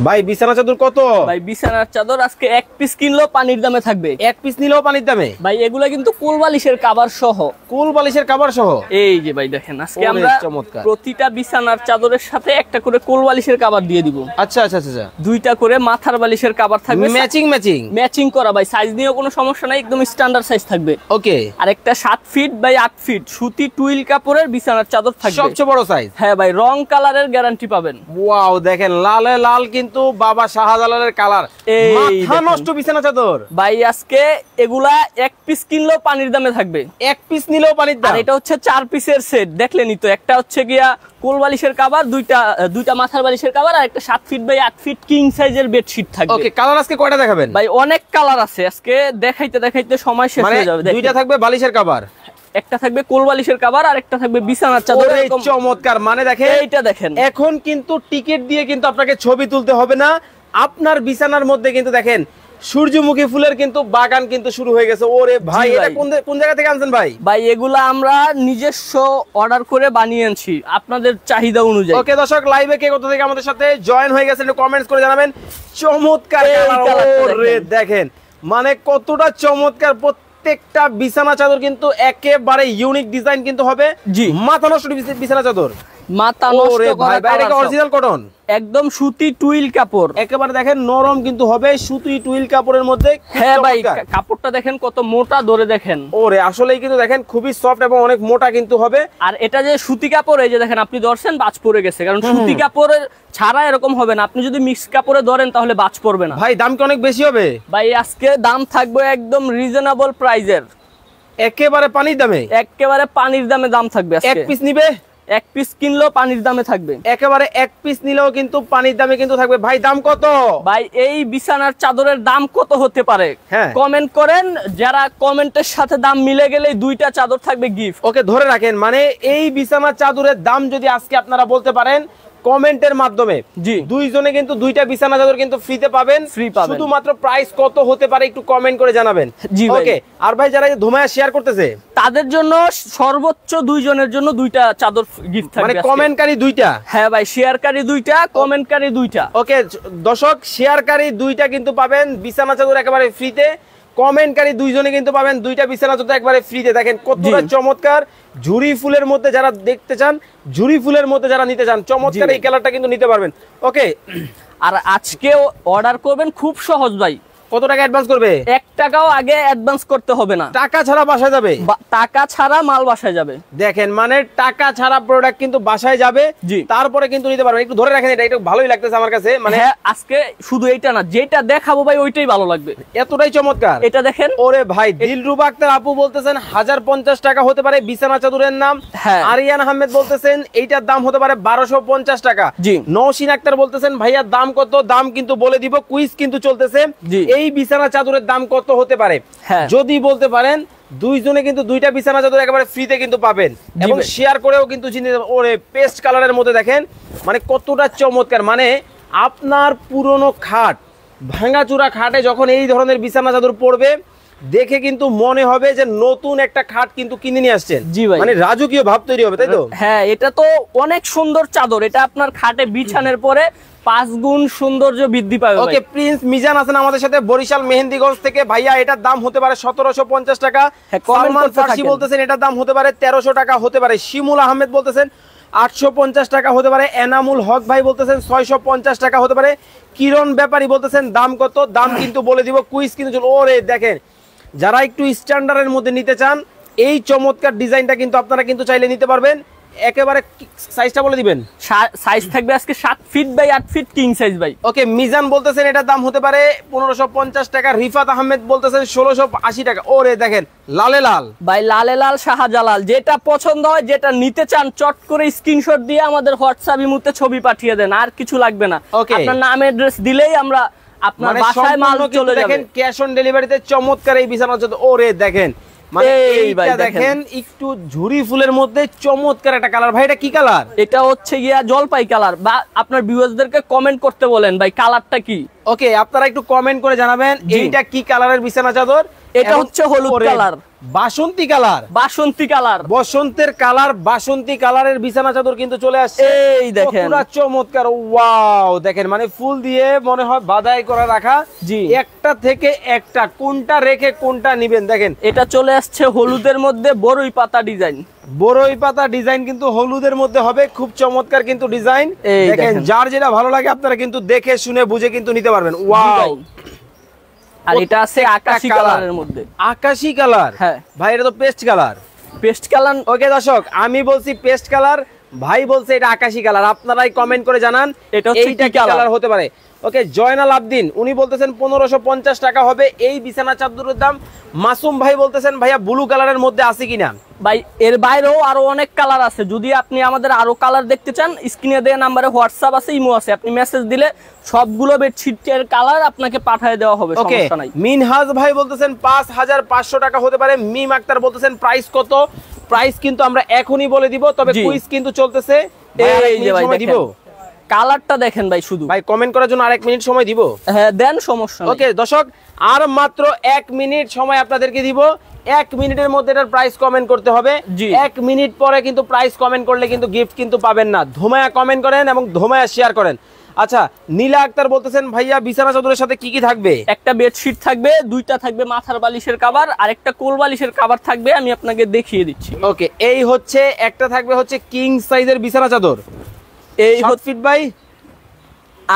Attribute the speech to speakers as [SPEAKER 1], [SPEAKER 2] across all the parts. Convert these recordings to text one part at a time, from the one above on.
[SPEAKER 1] ভাই বিছানা চাদর কত?
[SPEAKER 2] ভাই বিছানার চাদর আজকে এক পিস কিনলেও পানির দামে থাকবে।
[SPEAKER 1] এক পিস নিলেও পানির দামে?
[SPEAKER 2] ভাই এগুলা কিন্তু কোল বালিশের কভার সহ।
[SPEAKER 1] কোল বালিশের কভার সহ?
[SPEAKER 2] এই যে ভাই দেখেন আজকে আমরা প্রতিটা বিছানার চাদরের সাথে একটা করে কোল বালিশের কভার দিয়ে দিব।
[SPEAKER 1] আচ্ছা আচ্ছা আচ্ছা,
[SPEAKER 2] দুইটা করে মাথার বালিশের কভার থাকবে
[SPEAKER 1] ম্যাচিং ম্যাচিং
[SPEAKER 2] ম্যাচিং করা। ভাই সাইজ নিয়েও কোনো সমস্যা নাই, একদম স্ট্যান্ডার্ড সাইজ থাকবে।
[SPEAKER 1] ওকে।
[SPEAKER 2] আর একটা 7 ফিট বাই 8 ফিট সুতি টুইল কাপড়ের বিছানার চাদর থাকবে,
[SPEAKER 1] সবচেয়ে বড় সাইজ।
[SPEAKER 2] হ্যাঁ ভাই রং কালারের গ্যারান্টি পাবেন।
[SPEAKER 1] ওয়াও দেখেন লালে লাল কিন্তু বাবা শাহজালালের কালার, মাথা নষ্ট বিছানা চাদর।
[SPEAKER 2] ভাই আজকে এগুলা এক পিস কিনলেও পানির দামে থাকবে,
[SPEAKER 1] এক পিস নিলেও পানির দাম।
[SPEAKER 2] আর এটা হচ্ছে 4 পিসের সেট, দেখলেনই তো। একটা হচ্ছে গিয়া কোল বালিশের কভার, দুইটা মাথার বালিশের কভার, আর একটা 7 ফিট বাই 8 ফিট কিং সাইজের বেডশিট থাকবে।
[SPEAKER 1] ওকে, কালার আজকে কয়টা দেখাবেন?
[SPEAKER 2] ভাই অনেক কালার আছে, আজকে দেখাইতে দেখাইতে সময় শেষ হয়ে যাবে।
[SPEAKER 1] দুইটা থাকবে বালিশের কভার,
[SPEAKER 2] একটা থাকবে কোল বালিশের কভার, আর একটা থাকবে বিছানার চাদর।
[SPEAKER 1] চমৎকার। মানে দেখেন
[SPEAKER 2] এইটা দেখেন,
[SPEAKER 1] এখন কিন্তু টিকিট দিয়ে কিন্তু আপনাকে ছবি তুলতে হবে না, আপনার বিছানার মধ্যে কিন্তু দেখেন সূর্যমুখী ফুলের কিন্তু বাগান কিন্তু শুরু হয়ে গেছে। ওরে ভাই, এটা কোন জায়গা থেকে আনছেন ভাই?
[SPEAKER 2] ভাই এগুলা আমরা নিজস্ব অর্ডার করে বানিয়ে আনছি আপনাদের চাহিদা অনুযায়ী।
[SPEAKER 1] ওকে দর্শক, লাইভে কে কোথা থেকে আমাদের সাথে জয়েন হয়ে গেছেন একটু কমেন্টস করে জানাবেন। চমৎকার ওরে দেখেন, মানে কতটা চমৎকার। প্রত্যেকটা বিছানা চাদর কিন্তু একেবারে ইউনিক ডিজাইন কিন্তু হবে।
[SPEAKER 2] জি,
[SPEAKER 1] মাথা নষ্ট বিছানা চাদর,
[SPEAKER 2] মাথা নষ্ট করা।
[SPEAKER 1] এটা কি অরিজিনাল কটন?
[SPEAKER 2] একদম সুতি টুইল কাপড়,
[SPEAKER 1] একেবারে দেখেন নরম কিন্তু হবে সুতি টুইল কাপড়ের মধ্যে।
[SPEAKER 2] হ্যাঁ ভাই কাপড়টা দেখেন কত মোটা, ধরে দেখেন।
[SPEAKER 1] ওরে আসলেই কিন্তু দেখেন খুবই সফট এবং অনেক মোটা কিন্তু হবে।
[SPEAKER 2] আর এটা যে সুতি কাপড়, এই যে দেখেন আপনি ধরছেন বাজ পড়ে গেছে, কারণ সুতি কাপড়ের ছাড়া এরকম হবে না। আপনি যদি মিক্স কাপড়ে ধরেন তাহলে বাজ পড়বে না।
[SPEAKER 1] ভাই দাম কি অনেক বেশি হবে?
[SPEAKER 2] ভাই আজকে দাম থাকবে একদম রিজনেবল প্রাইজের,
[SPEAKER 1] একেবারে পানির দামে।
[SPEAKER 2] একেবারে পানির দামে দাম থাকবে।
[SPEAKER 1] এক পিস নিবে,
[SPEAKER 2] এক পিস কিনলেও পানির দামে থাকবে।
[SPEAKER 1] একেবারে এক পিস নিলেও কিন্তু পানির দামে কিন্তু থাকবে। ভাই দাম কত?
[SPEAKER 2] ভাই এই বিছানার চাদরের দাম কত হতে পারে কমেন্ট করেন, যারা কমেন্টের সাথে দাম মিলে গেলে দুইটা চাদর থাকবে গিফট।
[SPEAKER 1] ওকে ধরে রাখেন, মানে এই বিছানার চাদরের দাম যদি আজকে আপনারা বলতে পারেন কমেন্টের মাধ্যমে,
[SPEAKER 2] জি
[SPEAKER 1] দুইজনে কিন্তু দুইটা বিছানা চাদর কিন্তু ফ্রিতে পাবেন। শুধুমাত্র প্রাইস কত হতে পারে একটু কমেন্ট করে জানাবেন।
[SPEAKER 2] জি
[SPEAKER 1] ওকে। আর ভাই যারা ধুমায়া শেয়ার করতেছে
[SPEAKER 2] তাদের জন্য সর্বোচ্চ দুইজনের জন্য দুইটা চাদর গিফট থাকবে,
[SPEAKER 1] মানে কমেন্টকারী দুইটা।
[SPEAKER 2] হ্যাঁ ভাই, শেয়ারকারী দুইটা, কমেন্টকারী দুইটা।
[SPEAKER 1] ওকে দর্শক, শেয়ারকারী দুইটা কিন্তু পাবেন বিছানা চাদর একেবারে ফ্রিতে, কমেন্টকারী দুইজনে কিন্তু পাবেন দুইটা বিছানা চাদর একবারে ফ্রিতে। দেখেন কতটা চমৎকার, ঝুরি ফুলের মধ্যে যারা দেখতে চান, ঝুরি ফুলের মধ্যে যারা নিতে চান, চমৎকার এই কালারটা কিন্তু নিতে পারবেন। ওকে।
[SPEAKER 2] আর আজকে অর্ডার করবেন খুব সহজ ভাই।
[SPEAKER 1] কত টাকা অ্যাডভান্স করবে?
[SPEAKER 2] 1 টাকাও আগে অ্যাডভান্স করতে হবে না।
[SPEAKER 1] টাকা ছাড়া বাসায় যাবে?
[SPEAKER 2] টাকা ছাড়া মাল বাসায় যাবে।
[SPEAKER 1] দেখেন মানে টাকা ছাড়া প্রোডাক্ট কিন্তু বাসায় যাবে, তারপরে কিন্তু নিতে পারবেন। একটু ধরে রাখেন, এটা একটু ভালোই লাগতেছে আমার কাছে। মানে
[SPEAKER 2] আজকে শুধু এইটা না, যেটা দেখাবো ভাই ওইটাই ভালো লাগবে,
[SPEAKER 1] এতটাই চমৎকার।
[SPEAKER 2] এটা দেখেন।
[SPEAKER 1] ওরে ভাই, দিলরুবা আক্তার আপু বলতেছেন 1050 টাকা হতে পারে বিছানা চাদরের নাম। আরিয়ান আহমেদ বলতেছেন এইটার দাম হতে পারে 1250 টাকা। নওশিন আক্তার বলতেছেন ভাইয়া দাম কত? দাম কিন্তু বলে দিব, কুইজ কিন্তু চলতেছে। এই বিছানা চাদরের দাম কত হতে পারে যদি বলতে পারেন, দুইজনে কিন্তু দুইটা বিছানা চাদর একেবারে ফ্রিতে কিন্তু পাবেন, এবং শেয়ার করেও কিন্তু চিনে। ওরে পেস্ট কালারের মধ্যে দেখেন মানে কতটা চমৎকার। মানে আপনার পুরনো খাট, ভাঙাচুরা খাটে যখন এই ধরনের বিছানা চাদর পড়বে, দেখে কিন্তু মনে হবে যে নতুন একটা খাট কিন্তু কিনে নিয়ে আসছেন।
[SPEAKER 2] জি ভাই,
[SPEAKER 1] মানে রাজকীয় ভাব তৈরি হবে, তাই তো?
[SPEAKER 2] হ্যাঁ, এটা তো অনেক সুন্দর চাদর, এটা আপনার খাটে বিছানোর পরে 5 গুণ সৌন্দর্য বৃদ্ধি পাবে।
[SPEAKER 1] ওকে, প্রিন্স মিজান আছেন আমাদের সাথে বরিশাল মেহেন্দিগঞ্জ থেকে। ভাইয়া এটার দাম হতে পারে 1750 টাকা। সালমান ফার্সি বলতেছেন এটার দাম হতে পারে 1300 টাকা হতে পারে। শিমুল আহমেদ বলতেছেন 850 টাকা হতে পারে। এনামুল হক ভাই বলতেছেন 650 টাকা হতে পারে। কিরণ ব্যাপারী বলতেছেন দাম কত? দাম কিন্তু বলে দিব, কুইজ কিন্তু। ওরে দেখেন, যারা একটু স্ট্যান্ডার্ডের মধ্যে নিতে চান এই চমৎকার ডিজাইনটা কিন্তু আপনারা কিন্তু চাইলে নিতে পারবেন। একেবারে সাইজটা বলে দিবেন।
[SPEAKER 2] সাইজ থাকবে আজকে 7 feet by 8 feet king size ভাই।
[SPEAKER 1] ওকে, মিজান বলতেছেন এটার দাম হতে পারে 1550 টাকা। রিফাত আহমেদ বলতেছেন 1680 টাকা। ওরে দেখেন লালে লাল
[SPEAKER 2] ভাই, লালে লাল শাহজালাল। যেটা পছন্দ হয়, যেটা নিতে চান, চট করে স্ক্রিনশট দিয়ে আমাদের হোয়াটসঅ্যাপ ইমোতে ছবি পাঠিয়ে দেন, আর কিছু লাগবে না। আপনার নাম অ্যাড্রেস দিলেই আমরা আপনার বাসায় মাল চলে যাবে।
[SPEAKER 1] দেখেন ক্যাশ অন ডেলিভারিতে চমৎকার এই বিছানা চাদর। ওরে দেখেন, মানে এইটা দেখেন একটু ঝুরি ফুলের মধ্যে চমৎকার একটা কালার। ভাই এটা কি কালার?
[SPEAKER 2] এটা হচ্ছে গিয়া জলপাই কালার। বা আপনার ভিউয়ারদেরকে কমেন্ট করতে বলেন ভাই কালারটা কি।
[SPEAKER 1] ওকে, আপনারা একটু কমেন্ট করে জানাবেন এইটা কি কালারের বিছানা চাদর।
[SPEAKER 2] এটা হচ্ছে হলুদ কালার,
[SPEAKER 1] বাসন্তী কালার,
[SPEAKER 2] বাসন্তী কালার,
[SPEAKER 1] বসন্তের কালার, বাসন্তী কালারের বিছানা চাদর কিন্তু চলে আসছে।
[SPEAKER 2] এই দেখেন
[SPEAKER 1] পুরো চমৎকার, ওয়াও দেখেন, মানে ফুল দিয়ে মনে হয় বাধাই করা রাখা।
[SPEAKER 2] জি,
[SPEAKER 1] একটা থেকে একটা, কোনটা রেখে কোনটা নিবেন। দেখেন
[SPEAKER 2] এটা চলে আসছে হলুদের মধ্যে বড়ই পাতা ডিজাইন।
[SPEAKER 1] বড়ই পাতা ডিজাইন কিন্তু হলুদের মধ্যে হবে, খুব চমৎকার কিন্তু ডিজাইন। দেখেন যার যেটা ভালো লাগে আপনারা কিন্তু দেখে শুনে বুঝে কিন্তু নিতে পারবেন। ওয়াও,
[SPEAKER 2] আর এটা আছে আকাশী কালারের মধ্যে।
[SPEAKER 1] আকাশী কালার? হ্যাঁ ভাই, এটা তো paste colour.
[SPEAKER 2] Paste colour?
[SPEAKER 1] Okay দর্শক, আমি বলছি পেস্ট কালার, ভাই বলছে এটা আকাশী কালার। আপনারাই কমেন্ট করে জানান এটা কি কালার হতে পারে। ওকে, জয়নাল আবদিন উনি বলতেছেন 1550 টাকা হবে এই বিছানা চাদরের দাম। মাসুম ভাই বলতেছেন ভাইয়া ব্লু কালারের মধ্যে আছে কিনা।
[SPEAKER 2] ভাই এর বাইরেও আরো অনেক কালার আছে, যদি আপনি আমাদের আরো কালার দেখতে চান স্ক্রিনে দেওয়া নাম্বারে হোয়াটসঅ্যাপ আছে, ইমো আছে, আপনি মেসেজ দিলে সবগুলো বেডশিটের কালার আপনাকে পাঠিয়ে দেওয়া হবে, সমস্যা নাই।
[SPEAKER 1] মিনহাজ ভাই বলতেছেন 5500 টাকা হতে পারে। মিম আক্তার বলতেছেন প্রাইস কত। প্রাইস কিন্তু আমরা এখনই বলে দিব, তবে কুইজ কিন্তু চলতেছে। এই যে ভাই দিব,
[SPEAKER 2] কালারটা দেখেন ভাই, শুধু
[SPEAKER 1] ভাই কমেন্ট করার জন্য আরেক মিনিট সময় দিব।
[SPEAKER 2] হ্যাঁ দেন, সমস্যা নেই।
[SPEAKER 1] ওকে দর্শক, আর মাত্র 1 মিনিট সময় আপনাদেরকে দিব। 1 মিনিটের মধ্যে এটার প্রাইস কমেন্ট করতে হবে। 1 মিনিট পরে কিন্তু প্রাইস কমেন্ট করলে কিন্তু গিফট কিন্তু পাবেন না। ধোমায়া কমেন্ট করেন এবং ধোমায়া শেয়ার করেন। আচ্ছা, নীলা আক্তার বলতেছেন ভাইয়া বিছানা চাদরের সাথে কি কি থাকবে।
[SPEAKER 2] একটা বেডশিট থাকবে, দুইটা থাকবে মাথার বালিশের কভার, আর একটা কোল বালিশের কভার থাকবে, আমি আপনাকে দেখিয়ে দিচ্ছি।
[SPEAKER 1] ওকে, এই হচ্ছে একটা থাকবে হচ্ছে কিং সাইজের বিছানা চাদর। এই 7 ফিট বাই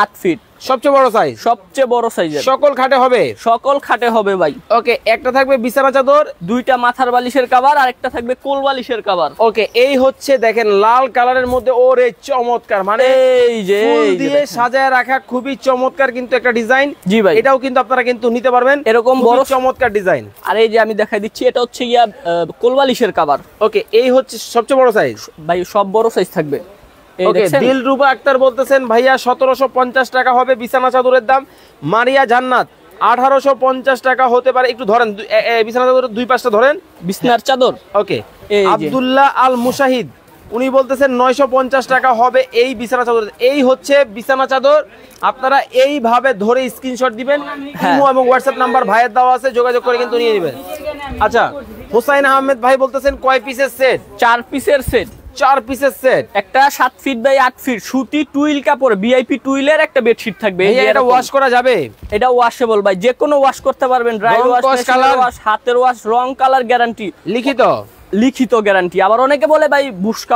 [SPEAKER 2] 8 ফিট,
[SPEAKER 1] সবচেয়ে বড় সাইজ,
[SPEAKER 2] সবচেয়ে বড় সাইজের।
[SPEAKER 1] সকল খাটে হবে,
[SPEAKER 2] সকল খাটে হবে ভাই।
[SPEAKER 1] ওকে, একটা থাকবে বিছানা চাদর,
[SPEAKER 2] দুইটা মাথার বালিশের কভার, আর একটা থাকবে কোল বালিশের কভার।
[SPEAKER 1] ওকে, এই হচ্ছে দেখেন লাল কালারের মধ্যে, ওরে চমৎকার, মানে
[SPEAKER 2] এই যে
[SPEAKER 1] ফুল দিয়ে সাজায় রাখা, খুবই চমৎকার কিন্তু একটা ডিজাইন।
[SPEAKER 2] জি ভাই,
[SPEAKER 1] এটাও কিন্তু আপনারা কিন্তু নিতে পারবেন,
[SPEAKER 2] এরকম বড়
[SPEAKER 1] চমৎকার ডিজাইন।
[SPEAKER 2] আর এই যে আমি দেখাই দিচ্ছি, এটা হচ্ছে ইয়া কোল বালিশের কভার।
[SPEAKER 1] ওকে, এই হচ্ছে সবচেয়ে বড় সাইজ
[SPEAKER 2] ভাই, সব বড় সাইজ থাকবে।
[SPEAKER 1] ওকে, দিলরুবা আক্তার বলতেছেন ভাইয়া 1750 টাকা হবে বিছানা চাদরের দাম। মারিয়া জান্নাত 1850 টাকা হতে পারে। একটু ধরেন বিছানা চাদরের দুই পাশটা ধরেন,
[SPEAKER 2] বিছনার চাদর।
[SPEAKER 1] ওকে, আব্দুল্লাহ আল মুশাহিদ উনি বলতেছেন 950 টাকা হবে এই বিছানা চাদর। এই হচ্ছে বিছানা চাদর, আপনারা এইভাবে ধরে স্ক্রিনশট দিবেন। ইমো এবং হোয়াটসঅ্যাপ নাম্বার ভাইয়ের দেওয়া আছে, যোগাযোগ করে কিন্তু নিয়ে নেবেন। আচ্ছা, হুসাইন আহমেদ ভাই বলতেছেন কয় পিসের সেট।
[SPEAKER 2] 4 পিসের সেট।
[SPEAKER 1] 4 পিসের সেট, একটা
[SPEAKER 2] 7 ফিট বাই 8 ফিট সুতি টুইল কাপড় ভিআইপি টুইলের একটা বেডশিট থাকবে।
[SPEAKER 1] এটা ওয়াশ করা যাবে?
[SPEAKER 2] এটা ওয়াশেবল ভাই, যে কোনো ওয়াশ করতে পারবেন, ড্রাই ওয়াশ, কালার ওয়াশ, হাতের ওয়াশ, রং কালার গ্যারান্টি, লিখিত গ্যারান্টি। আবার অনেকে বলে ভাই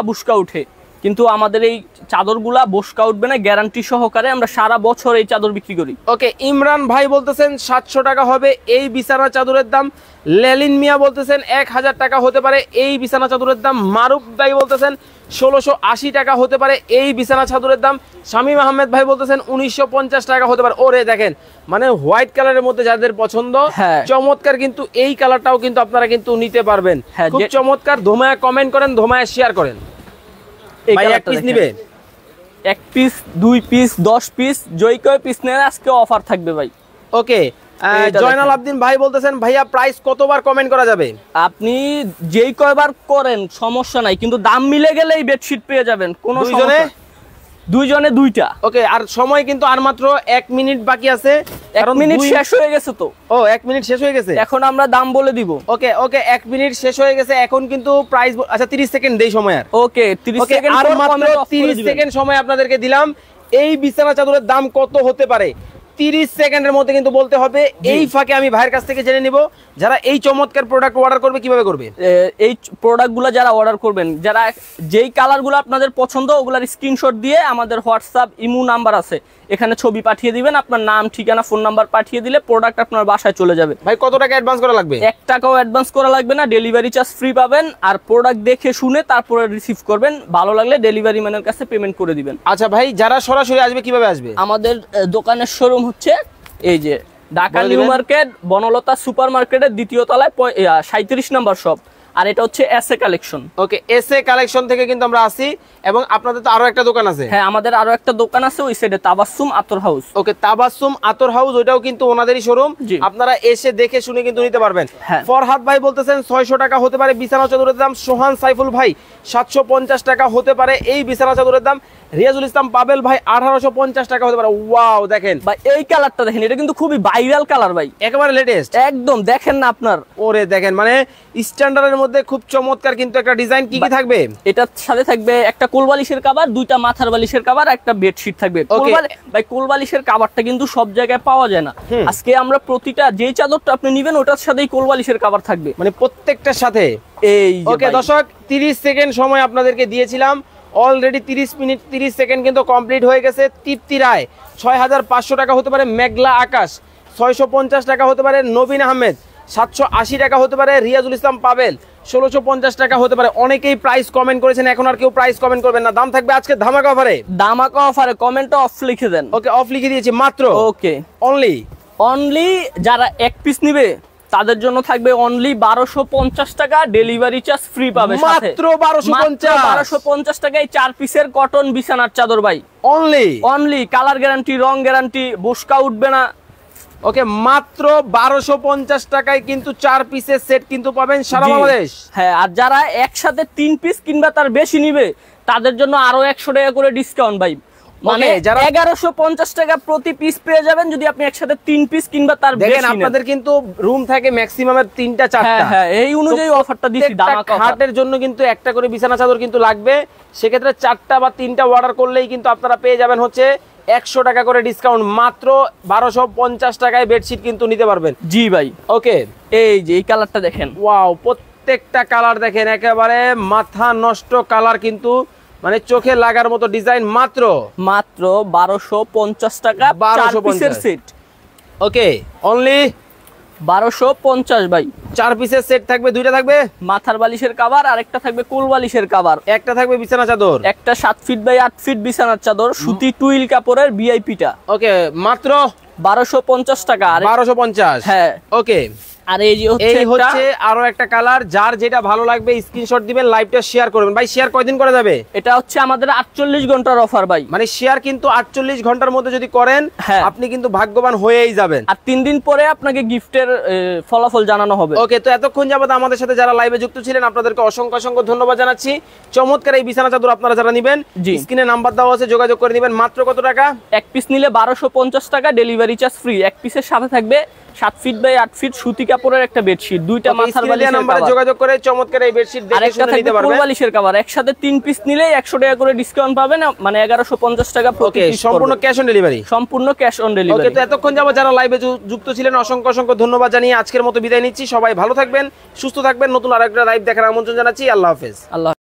[SPEAKER 2] বুশকা উঠে, কিন্তু আমাদের এই চাদরগুলা বসকা উঠবে না, গ্যারান্টি সহকারে আমরা সারা বছর এই চাদর বিক্রি করি।
[SPEAKER 1] ওকে, ইমরান ভাই বলতেছেন 700 টাকা হবে এই বিছানা চাদরের দাম। লেলিন মিয়া বলতেছেন 1000 টাকা হতে পারে এই বিছানা চাদরের দাম। মারুফ ভাই বলতেছেন 1680 টাকা হতে পারে এই বিছানা চাদরের দাম। শামীম আহমেদ ভাই বলতেছেন 1950 টাকা হতে পারে। ওরে দেখেন, মানে হোয়াইট কালারের মধ্যে যাদের পছন্দ, চমৎকার কিন্তু এই কালারটাও কিন্তু আপনারা কিন্তু নিতে পারবেন, খুব চমৎকার। ধোমায়া কমেন্ট করেন, ধোমায়া শেয়ার করেন। ভাই এক পিস নিবে?
[SPEAKER 2] 1 পিস, 2 পিস, 10 পিস, যেই কয় পিস নেন আজকে অফার থাকবে ভাই।
[SPEAKER 1] ওকে, জয়নাল আবদিন ভাই বলতেছেন ভাইয়া প্রাইস কতবার কমেন্ট করা যাবে?
[SPEAKER 2] আপনি যেই কয়বার করেন সমস্যা নাই, কিন্তু দাম মিলে গেলেই বেডশিট পেয়ে যাবেন। কোনো দুইজনে দুইটা।
[SPEAKER 1] ওকে, আর সময় কিন্তু আর মাত্র 1 মিনিট বাকি আছে।
[SPEAKER 2] 1 মিনিট শেষ হয়ে গেছে তো।
[SPEAKER 1] ও, 1 মিনিট শেষ হয়ে গেছে,
[SPEAKER 2] এখন আমরা দাম বলে দিব।
[SPEAKER 1] ওকে, 1 মিনিট শেষ হয়ে গেছে, এখন কিন্তু প্রাইস, আচ্ছা 30 সেকেন্ড দেই সময়। আর
[SPEAKER 2] ওকে, 30 সেকেন্ড,
[SPEAKER 1] আর মাত্র 30 সেকেন্ড সময় আপনাদেরকে দিলাম। এই বিছানা চাদরের দাম কত হতে পারে 30 সেকেন্ডের মধ্যে কিন্তু বলতে হবে। এই ফাঁকে আমি ভাইয়ের কাছ থেকে জেনে নিব, যারা এই চমৎকার প্রোডাক্ট অর্ডার করবে কিভাবে করবে।
[SPEAKER 2] এই প্রোডাক্টগুলো যারা অর্ডার করবেন, যারা যেই কালারগুলো আপনাদের পছন্দ ওগুলার স্ক্রিনশট দিয়ে আমাদের হোয়াটসঅ্যাপ ইমো নাম্বার আছে, এখানে ছবি পাঠিয়ে দিবেন, আপনার নাম, ঠিকানা, ফোন নাম্বার পাঠিয়ে দিলে প্রোডাক্ট আপনার বাসায় চলে যাবে।
[SPEAKER 1] ভাই কত টাকা অ্যাডভান্স করা লাগবে?
[SPEAKER 2] 1 টাকাও অ্যাডভান্স করা লাগবে না, ডেলিভারি চার্জ ফ্রি পাবেন। আর প্রোডাক্ট দেখে শুনে তারপরে রিসিভ করবেন, ভালো লাগলে ডেলিভারি ম্যানের কাছে পেমেন্ট করে দিবেন।
[SPEAKER 1] আচ্ছা ভাই, যারা সরাসরি আসবে কিভাবে আসবে?
[SPEAKER 2] আমাদের দোকানের শোরুম হচ্ছে এই যে Dhaka new market, Banalata super মার্কেটের 2য় তলায় 37 নম্বর শপ। আর এটা হচ্ছে এসএ কালেকশন।
[SPEAKER 1] ওকে, এসএ কালেকশন থেকে কিন্তু আমরা আসি, এবং আপনাদের তো আরো একটা দোকান আছে।
[SPEAKER 2] হ্যাঁ, আমাদের আরো একটা দোকান আছে ওই সাইডে, তাবাসসুম আতর হাউস।
[SPEAKER 1] ওকে, তাবাসসুম আতর হাউস, ওইটাও কিন্তু ওনাদেরই শোরুম, আপনারা এসে দেখে শুনে কিন্তু নিতে পারবেন। ফরহাদ ভাই বলতেছেন 600 টাকা হতে পারে বিছানা চাদরের দাম। সোহান সাইফুল ভাই 750 টাকা হতে পারে এই বিছানা চাদরের দাম। রিয়াজুল ইসলাম পাবেল ভাই 1850 টাকা হতে পারে। ওয়াও দেখেন
[SPEAKER 2] ভাই এই কালারটা দেখেন, এটা কিন্তু খুবই ভাইরাল কালার ভাই,
[SPEAKER 1] একেবারে লেটেস্ট
[SPEAKER 2] একদম। দেখেন না আপনার,
[SPEAKER 1] ওরে দেখেন মানে স্ট্যান্ডার্ডের মধ্যে খুব চমৎকার কিন্তু একটা ডিজাইন। কি কি থাকবে
[SPEAKER 2] এটার সাথে? থাকবে একটা কোলবালিশের কভার, দুইটা মাথার বালিশের কভার, একটা বেডশিট থাকবে। ভাই কোলবালিশের কভারটা কিন্তু সব জায়গায় পাওয়া যায় না, আজকে আমরা প্রতিটা যেই চাদরটা আপনি নেবেন ওটার সাথেই কোলবালিশের কভার থাকবে,
[SPEAKER 1] মানে প্রত্যেকটার সাথে।
[SPEAKER 2] এই
[SPEAKER 1] ওকে দর্শক 30 সেকেন্ড সময় আপনাদেরকে দিয়েছিলাম, অলরেডি 30 মিনিট 30 সেকেন্ড কিন্তু কমপ্লিট হয়ে গেছে। তৃপ্তি রায় 6500 টাকা হতে পারে। মেঘলা আকাশ 650 টাকা হতে পারে। নবীন আহমেদ 780 টাকা হতে পারে। রিয়াজুল ইসলাম পাবেল 1650 টাকা হতে পারে। অনেকেই প্রাইস কমেন্ট করেছেন, এখন আর কেউ প্রাইস কমেন্ট করবেন না। দাম থাকবে আজকে ধামাকা অফারে।
[SPEAKER 2] ধামাকা অফারে কমেন্ট অফ লিখে দেন।
[SPEAKER 1] ওকে অফ লিখে দিয়েছি মাত্র।
[SPEAKER 2] ওকে
[SPEAKER 1] অনলি
[SPEAKER 2] যারা এক পিস নিবে তাদের জন্য থাকবে অনলি 1250 টাকা, ডেলিভারি চার্জ ফ্রি পাবে সাথে।
[SPEAKER 1] মাত্র 1250
[SPEAKER 2] টাকায় 4 পিসের কটন বিছানার চাদর ভাই। অনলি কালার গ্যারান্টি, রং গ্যারান্টি, বুশকা উঠবে না।
[SPEAKER 1] ওকে মাত্র 1250 টাকায় কিন্তু 4 পিসের সেট কিন্তু পাবেন সারা বাংলাদেশ।
[SPEAKER 2] হ্যাঁ, আর যারা একসাথে 3 পিস কিংবা তার বেশি নিবে তাদের জন্য আরো 100 টাকা করে ডিসকাউন্ট ভাই, মানে যারা 1150 টাকা প্রতি পিস পেয়ে যাবেন যদি আপনি একসাথে 3 পিস কিংবা তার বেশি নেন।
[SPEAKER 1] আপনাদের কিন্তু রুম থাকে ম্যাক্সিমাম 3টা 4টা।
[SPEAKER 2] হ্যাঁ, এই অনুযায়ী অফারটা দিছি। ধামাকা
[SPEAKER 1] খাটের জন্য কিন্তু একটা করে বিছানা চাদর কিন্তু লাগবে, সেক্ষেত্রে 4টা বা 3টা অর্ডার করলেই কিন্তু আপনারা পেয়ে যাবেন হচ্ছে 100 টাকা করে ডিসকাউন্ট। মাত্র 1250 টাকায় বেডশিট কিন্তু নিতে পারবেন।
[SPEAKER 2] জি ভাই।
[SPEAKER 1] ওকে
[SPEAKER 2] এই যে এই কালারটা দেখেন,
[SPEAKER 1] ওয়াও প্রত্যেকটা কালার দেখেন একেবারে মাথা নষ্ট কালার, কিন্তু মানে চোখে লাগার মতো ডিজাইন। মাত্র
[SPEAKER 2] 1250 টাকা 4 পিসের সেট।
[SPEAKER 1] ওকে অনলি
[SPEAKER 2] 1250 ভাই।
[SPEAKER 1] 4 পিসের সেট থাকবে, দুইটা থাকবে
[SPEAKER 2] মাথার বালিশের কভার, আর একটা থাকবে কোল বালিশের কভার,
[SPEAKER 1] একটা থাকবে বিছানা চাদর,
[SPEAKER 2] একটা 7 ফিট বাই 8 ফিট বিছানার চাদর, সুতি টুইল কাপড়ের ভিআইপিটা।
[SPEAKER 1] ওকে মাত্র
[SPEAKER 2] 1250 টাকা।
[SPEAKER 1] 1250।
[SPEAKER 2] হ্যাঁ
[SPEAKER 1] ওকে।
[SPEAKER 2] আর এই হচ্ছে
[SPEAKER 1] আরো একটা কালার, যার যেটা ভালো লাগবে স্ক্রিনশট দিবেন, লাইভটা শেয়ার করবেন। ভাই শেয়ার কয়দিন করা যাবে?
[SPEAKER 2] এটা হচ্ছে আমাদের 48 ঘন্টার অফার ভাই,
[SPEAKER 1] মানে শেয়ার কিন্তু 48 ঘন্টার মধ্যে যদি করেন আপনি কিন্তু ভাগ্যবান হয়েই যাবেন।
[SPEAKER 2] আর 3 দিন পরে আপনাকে গিফটের ফলাফল জানানো হবে।
[SPEAKER 1] ওকে, তো এতক্ষণ যাবত আমাদের সাথে যারা লাইভে যুক্ত ছিলেন আপনাদেরকে অসংখ্য অসংখ্য ধন্যবাদ জানাচ্ছি। চমৎকার এই বিছানা চাদর আপনারা যারা নেবেন স্ক্রিনে নাম্বার দেওয়া আছে, যোগাযোগ করে নেবেন। মাত্র কত টাকা?
[SPEAKER 2] এক পিস নিলে 1250 টাকা, ডেলিভারি চার্জ ফ্রি। এক পিসের সাথে থাকবে 7 ফিট বাই 8 ফিট সুতি কাপড়ের একটা বেডশিট, দুইটা মাথার বালিশের
[SPEAKER 1] নাম্বারে যোগাযোগ করে চমৎকার এই বেডশিট দেখে শুনে নিতে পারবেন।
[SPEAKER 2] কোল বালিশের কভার একসাথে 3 পিস নিলে 100 টাকা করে ডিসকাউন্ট পাবেন, মানে 1150 টাকা প্রতি পিস।
[SPEAKER 1] সম্পূর্ণ ক্যাশ অন ডেলিভারি।
[SPEAKER 2] সম্পূর্ণ ক্যাশ অন ডেলিভারি।
[SPEAKER 1] ওকে, তো এতক্ষণ যাবত যারা লাইভে যুক্ত ছিলেন অসংখ্য অসংখ্য ধন্যবাদ জানিয়ে আজকের মতো বিদায় নিচ্ছি। সবাই ভালো থাকবেন, সুস্থ থাকবেন। নতুন আরেকটা লাইভ দেখার আমন্ত্রণ জানাচ্ছি। আল্লাহ হাফেজ।
[SPEAKER 2] আল্লাহ।